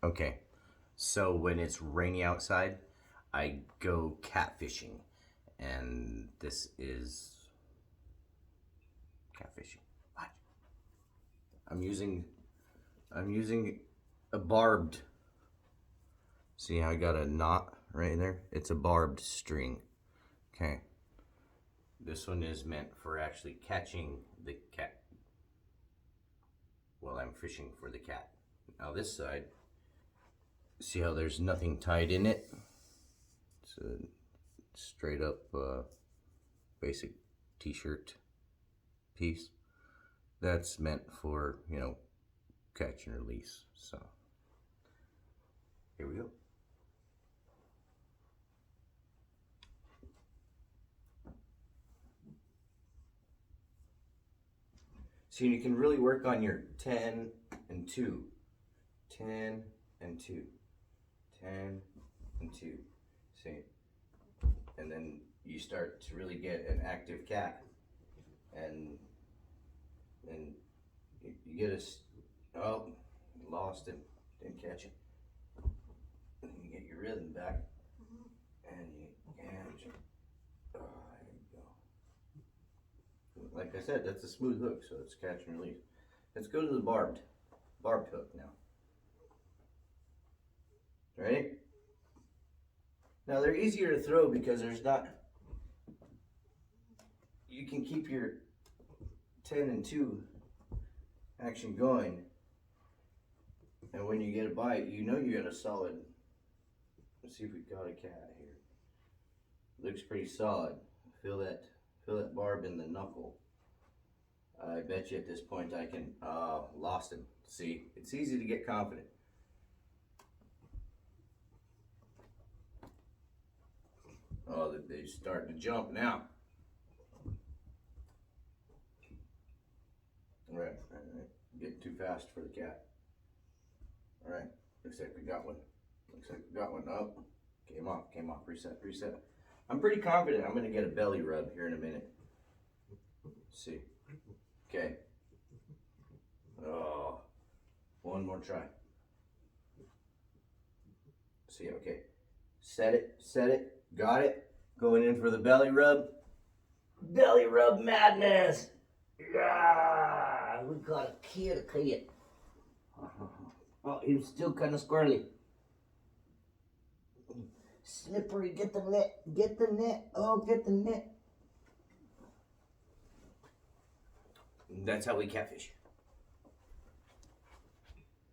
Okay, so when it's rainy outside, I go cat fishing, and this is cat fishing. What? I'm using I'm using a barbed. See how I got a knot right there? It's a barbed string. Okay. This one is meant for actually catching the cat while I'm fishing for the cat. Now this side, see how there's nothing tied in it? It's a straight up basic t-shirt piece. That's meant for, catch and release. So here we go. So you can really work on your 10 and 2. 10 and 2. 10 and 2. See? And then you start to really get an active cat. And then you get lost him. Didn't catch him. And you get your rhythm back. And you catch him. Oh, there you go. Like I said, that's a smooth hook, so it's catch and release. Let's go to the barbed hook now. Ready? Now they're easier to throw because you can keep your 10 and 2 action going. And when you get a bite, you know you got a solid. Let's see if we got a cat here. Looks pretty solid. Feel that barb in the knuckle. I bet you at this point I can, lost him. See, it's easy to get confident. Oh, they're starting to jump now. All right. Getting too fast for the cat. All right, looks like we got one. Oh, came off, reset. I'm pretty confident I'm gonna get a belly rub here in a minute. Let's see. Okay. Oh, one more try. See, okay. Set it, got it. Going in for the belly rub. Belly rub madness. Yeah, we got a kid. Oh, he was still kind of squirrely. Slippery, get the net. Oh, get the net. That's how we catfish.